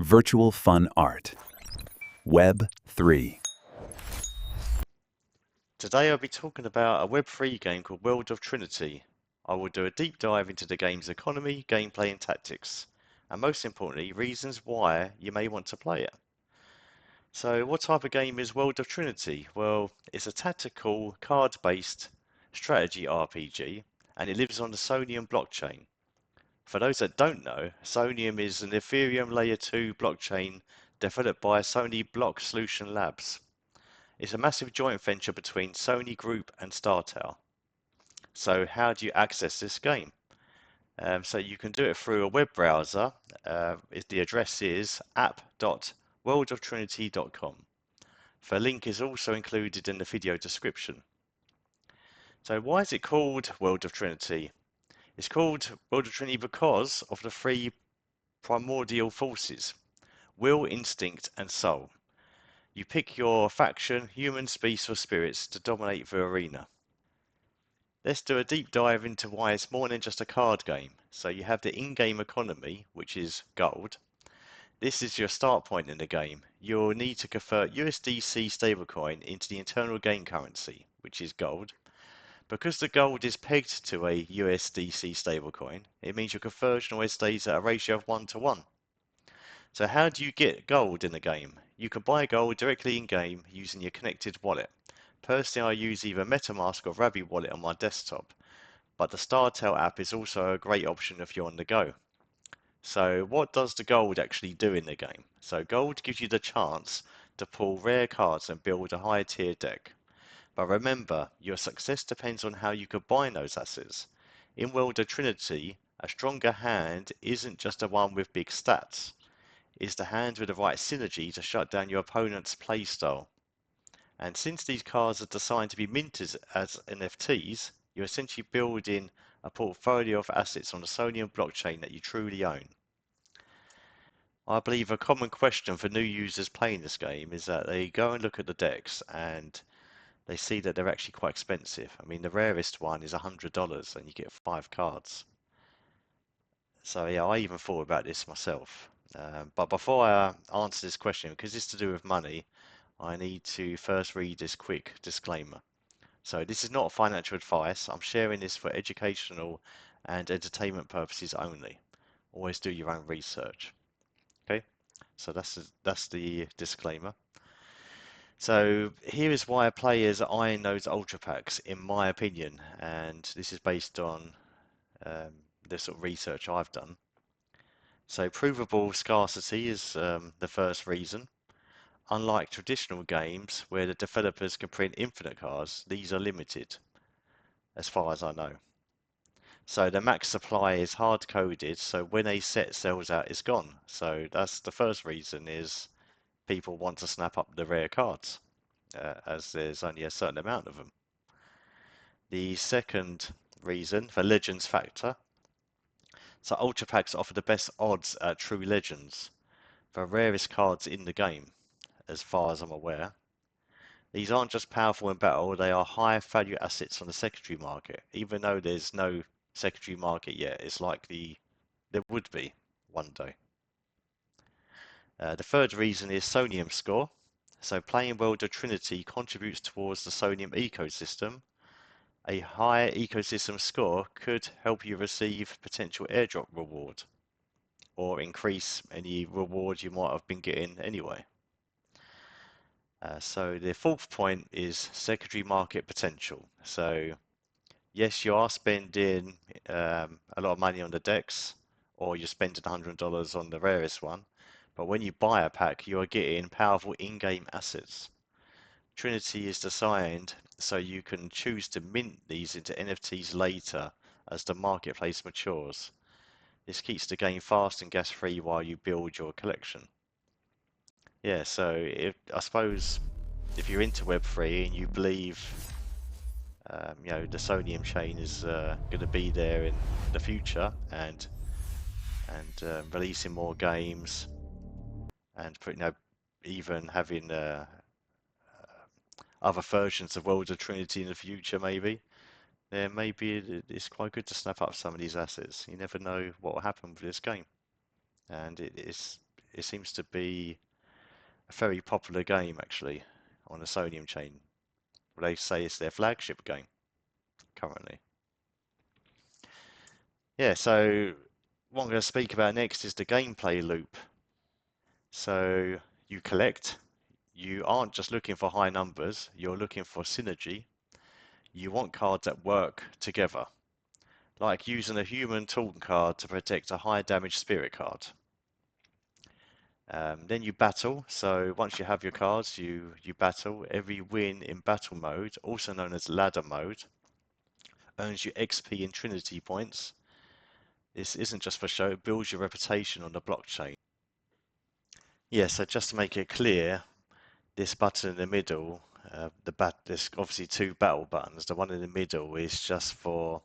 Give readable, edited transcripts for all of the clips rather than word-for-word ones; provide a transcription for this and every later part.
Virtual Fun Art. Web 3. Today I'll be talking about a Web3 game called World of Trinity. I will do a deep dive into the game's economy, gameplay and tactics, and most importantly, reasons why you may want to play it. So what type of game is World of Trinity? Well, it's a tactical, card-based strategy RPG, and it lives on the Soneium blockchain. For those that don't know, Soneium is an Ethereum Layer 2 blockchain developed by Sony Block Solution Labs. It's a massive joint venture between Sony Group and StarTale. So how do you access this game? So you can do it through a web browser. The address is app.worldoftrinity.com. The link is also included in the video description. So why is it called World of Trinity? It's called World of Trinity because of the three primordial forces: will, instinct, and soul. You pick your faction, humans, beasts, or spirits to dominate the arena. Let's do a deep dive into why it's more than just a card game. So you have the in-game economy, which is gold. This is your start point in the game. You'll need to convert USDC stablecoin into the internal game currency, which is gold. Because the gold is pegged to a USDC stablecoin, it means your conversion always stays at a ratio of 1 to 1. So how do you get gold in the game? You can buy gold directly in-game using your connected wallet. Personally, I use either MetaMask or Rabbit Wallet on my desktop, but the StarTale app is also a great option if you're on the go. So what does the gold actually do in the game? So gold gives you the chance to pull rare cards and build a higher tier deck. But remember, your success depends on how you combine those assets. In World of Trinity, a stronger hand isn't just the one with big stats. It's the hand with the right synergy to shut down your opponent's playstyle. And since these cards are designed to be minted as NFTs, you're essentially building a portfolio of assets on the Soneium blockchain that you truly own. I believe a common question for new users playing this game is that they go and look at the decks and they see that they're actually quite expensive. I mean, the rarest one is $100 and you get 5 cards. So yeah, I even thought about this myself. But before I answer this question, because it's to do with money, I need to first read this quick disclaimer. So this is not financial advice. I'm sharing this for educational and entertainment purposes only. Always do your own research. Okay, so that's the disclaimer. So here is why players are eyeing those ultra packs, in my opinion, and this is based on the sort of research I've done. So provable scarcity is the first reason. Unlike traditional games where the developers can print infinite cards, these are limited, as far as I know. So the max supply is hard coded, so when a set sells out, it's gone. So that's the first reason, is people want to snap up the rare cards, as there's only a certain amount of them. The second reason, the legends factor. So ultra packs offer the best odds at true legends, the rarest cards in the game, as far as I'm aware. These aren't just powerful in battle, they are high value assets on the secondary market. Even though there's no secondary market yet, it's likely there would be one day. The third reason is Soneium score. So playing World of Trinity contributes towards the Soneium ecosystem. A higher ecosystem score could help you receive potential airdrop reward or increase any reward you might have been getting anyway. So the fourth point is secondary market potential. So yes, you are spending a lot of money on the decks, or you're spending $100 on the rarest one, but when you buy a pack, you are getting powerful in-game assets. Trinity is designed so you can choose to mint these into NFTs later as the marketplace matures. This keeps the game fast and gas-free while you build your collection. Yeah, so I suppose if you're into Web3 and you believe the Soneium chain is going to be there in the future and releasing more games and even having other versions of World of Trinity in the future, maybe. Then maybe it's quite good to snap up some of these assets. You never know what will happen with this game, and it seems to be a very popular game actually on the Soneium chain. They say it's their flagship game currently. Yeah, so what I'm going to speak about next is the gameplay loop. So you collect, you aren't just looking for high numbers, you're looking for synergy. You want cards that work together, like using a human taunt card to protect a high damage spirit card. Then you battle. So once you have your cards, you battle. Every win in battle mode, also known as ladder mode, earns you XP and Trinity points. This isn't just for show, it builds your reputation on the blockchain. Yeah, so just to make it clear, this button in the middle, there's obviously two battle buttons. The one in the middle is just for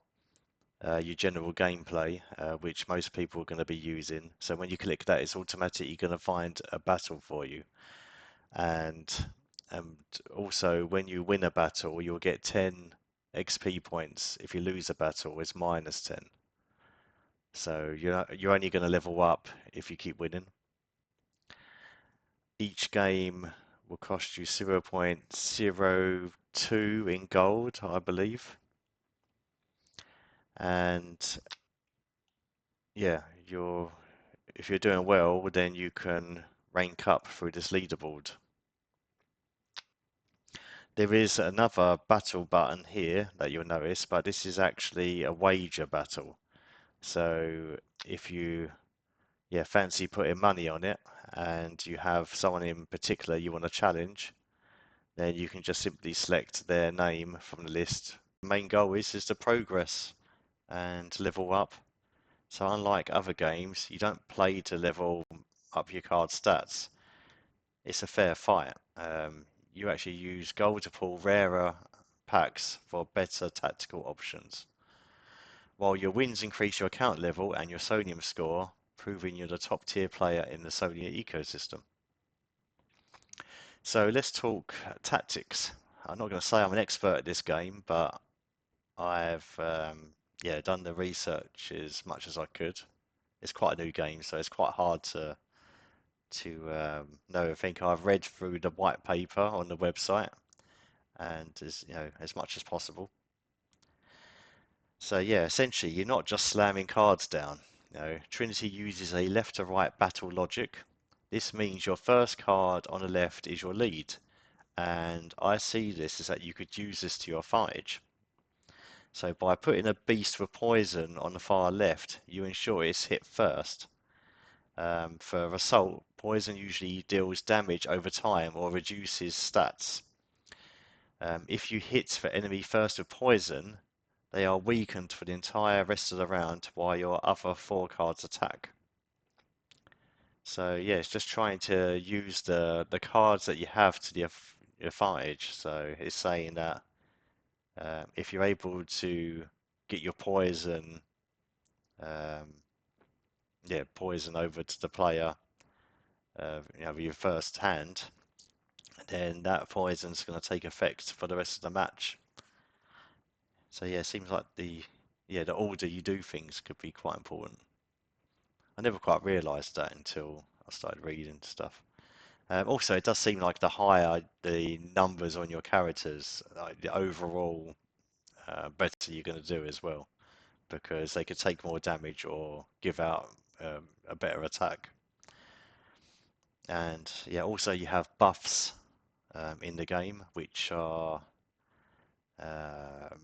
your general gameplay, which most people are going to be using. So when you click that, it's automatically going to find a battle for you. And, and also, when you win a battle, you'll get 10 XP points. If you lose a battle, it's minus 10. So you're only going to level up if you keep winning. Each game will cost you 0.02 in gold, I believe. And yeah, if you're doing well, then you can rank up through this leaderboard. There is another battle button here that you'll notice, but this is actually a wager battle. So if you fancy putting money on it and you have someone in particular you want to challenge, then you can just simply select their name from the list. The main goal is to progress and level up. So unlike other games, you don't play to level up your card stats. It's a fair fight. You actually use gold to pull rarer packs for better tactical options, while your wins increase your account level and your Soneium score, proving you're the top tier player in the Sony ecosystem. So let's talk tactics. I'm not going to say I'm an expert at this game, but I've done the research as much as I could. It's quite a new game, so it's quite hard to know everything. I've read through the white paper on the website, and as much as possible. So yeah, essentially, you're not just slamming cards down. Trinity uses a left to right battle logic. This means your first card on the left is your lead, and I see this as that you could use this to your advantage. So by putting a beast with poison on the far left, you ensure it's hit first. For assault, poison usually deals damage over time or reduces stats. If you hit for enemy first with poison, they are weakened for the entire rest of the round while your other 4 cards attack. So yeah, it's just trying to use the cards that you have to the advantage. So it's saying that if you're able to get your um, poison over to the player, your first hand, then that poison's going to take effect for the rest of the match. So yeah, it seems like the order you do things could be quite important. I never quite realised that until I started reading stuff. Also, it does seem like the higher the numbers on your characters, like the overall better you're going to do as well, because they could take more damage or give out a better attack. And yeah, also you have buffs in the game, which are um,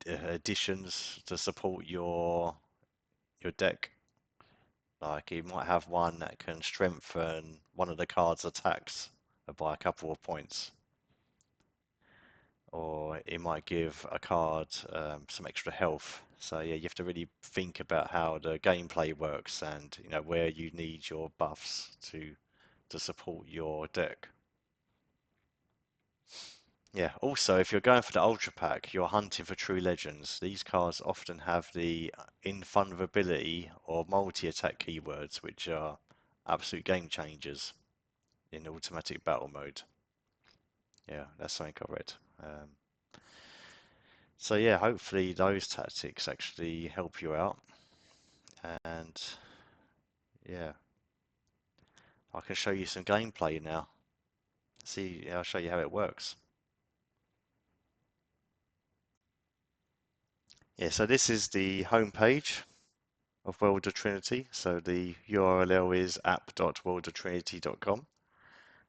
additions to support your deck. Like you might have one that can strengthen one of the card's attacks by a couple of points, or it might give a card some extra health. So yeah, you have to really think about how the gameplay works and where you need your buffs to support your deck. Yeah, also, if you're going for the Ultra Pack, you're hunting for true legends. These cards often have the invulnerability or multi-attack keywords, which are absolute game changers in automatic battle mode. Yeah, that's something I read. So yeah, hopefully those tactics actually help you out. And yeah, I can show you some gameplay now. See, I'll show you how it works. Yeah, so this is the home page of World of Trinity. So the URL is app.worldoftrinity.com.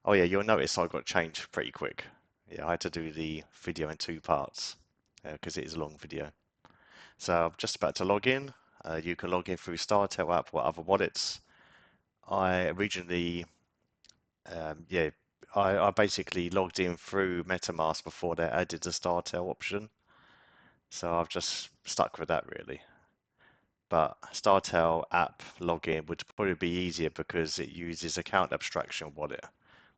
Oh yeah, you'll notice I got changed pretty quick. Yeah, I had to do the video in two parts because it is a long video. So I'm just about to log in. You can log in through StarTel app or other wallets. I originally, yeah, I basically logged in through MetaMask before they added the StarTel option. So I've just stuck with that really. But StarTel app login would probably be easier because it uses account abstraction wallet,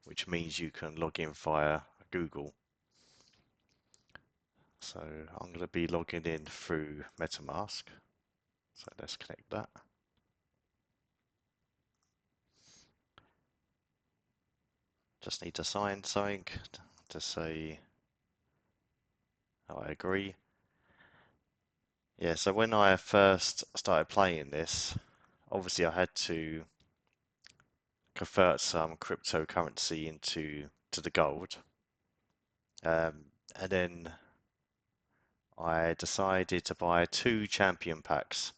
which means you can log in via Google. So I'm going to be logging in through MetaMask. So let's connect that. Just need to sign something to say I agree. Yeah, so when I first started playing this, obviously I had to convert some cryptocurrency into the gold. And then I decided to buy two champion packs.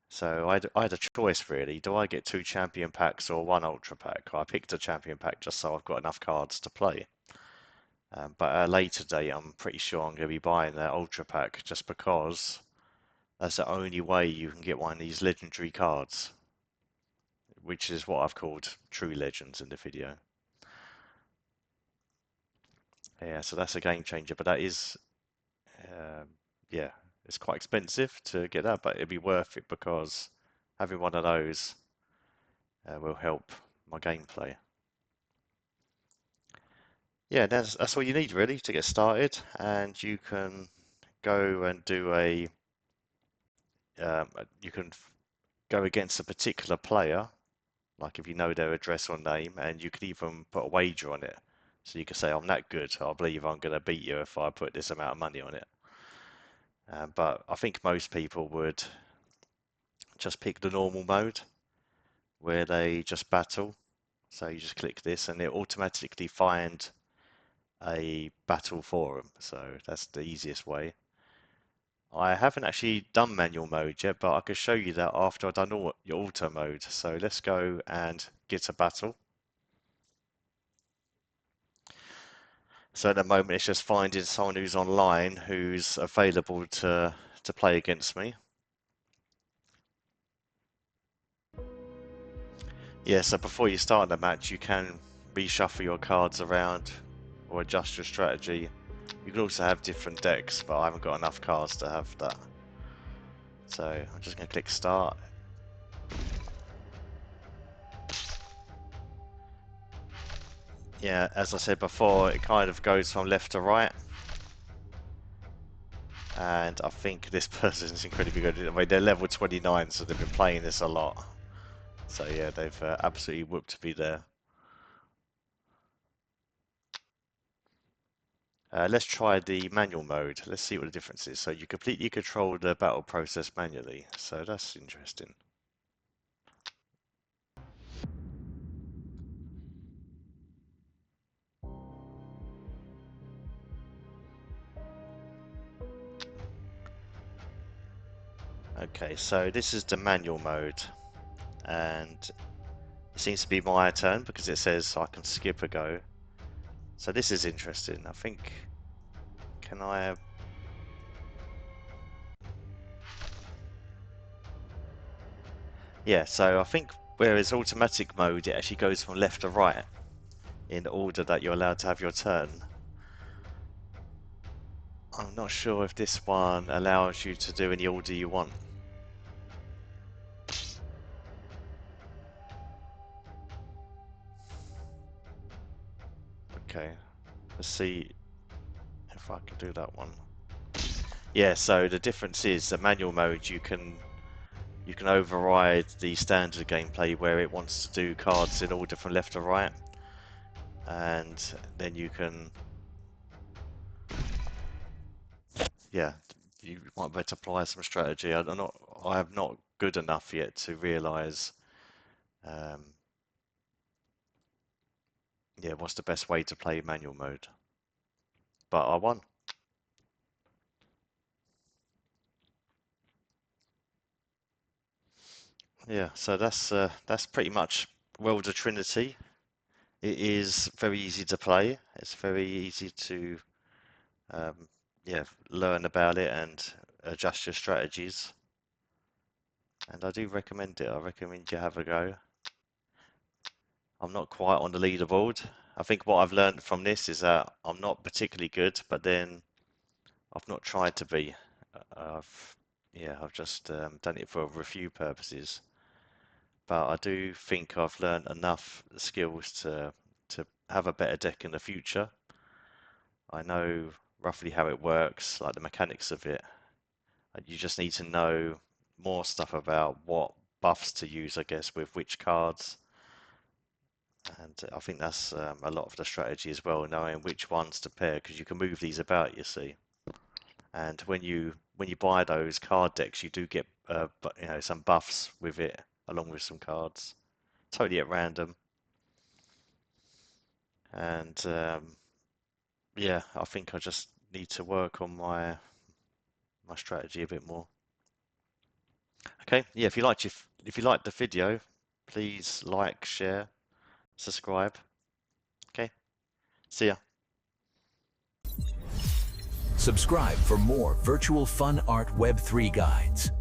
So I had a choice really. Do I get two champion packs or one ultra pack? I picked a champion pack just so I've got enough cards to play. But at a later date, I'm pretty sure I'm going to be buying that ultra pack just because that's the only way you can get one of these legendary cards, which is what I've called true legends in the video. Yeah, so that's a game changer, but that is, um, yeah, it's quite expensive to get that, but it'd be worth it because having one of those will help my gameplay. Yeah, that's all you need really to get started, and you can go and do you can go against a particular player, like if you know their address or name, and you can even put a wager on it. So you can say, I'm that good, I believe I'm going to beat you if I put this amount of money on it. But I think most people would just pick the normal mode where they just battle. So you just click this and it automatically find a battle forum. So that's the easiest way. I haven't actually done manual mode yet, but I could show you that after I've done your auto mode. So let's go and get a battle. So at the moment it's just finding someone who's online who's available to play against me. Yeah, so before you start the match you can reshuffle your cards around or adjust your strategy. You can also have different decks, but I haven't got enough cards to have that. So I'm just going to click start. Yeah, as I said before, it kind of goes from left to right. And I think this person is incredibly good. I mean, they're level 29, so they've been playing this a lot. So yeah, they've absolutely whooped me there. Let's try the manual mode. Let's see what the difference is. So you completely control the battle process manually. So that's interesting. Okay, so this is the manual mode. And it seems to be my turn because it says I can skip a go. So this is interesting. I think, can I... Yeah, so I think whereas automatic mode, it actually goes from left to right in the order that you're allowed to have your turn. I'm not sure if this one allows you to do any order you want. Okay, let's see if I can do that one. Yeah, so the difference is the manual mode you can override the standard gameplay where it wants to do cards in order from left to right, and then you can, yeah, you might be able to apply some strategy. I have not good enough yet to realise yeah, what's the best way to play manual mode. But I won. Yeah, so that's pretty much World of Trinity. It is very easy to play. It's very easy to um, yeah, learn about it and adjust your strategies. And I do recommend it. I recommend you have a go. I'm not quite on the leaderboard. I think what I've learned from this is that I'm not particularly good, but then I've not tried to be. I've yeah, I've just done it for review purposes. But I do think I've learned enough skills to have a better deck in the future. I know roughly how it works, like the mechanics of it. You just need to know more stuff about what buffs to use, I guess, with which cards. And I think that's a lot of the strategy as well, knowing which ones to pair, because you can move these about, you see. And when you buy those card decks, you do get some buffs with it, along with some cards, totally at random. And yeah, I think I just need to work on my strategy a bit more. Okay, yeah, if you liked the video, please like, share, subscribe. Okay, see ya. Subscribe for more virtual fun art Web3 guides.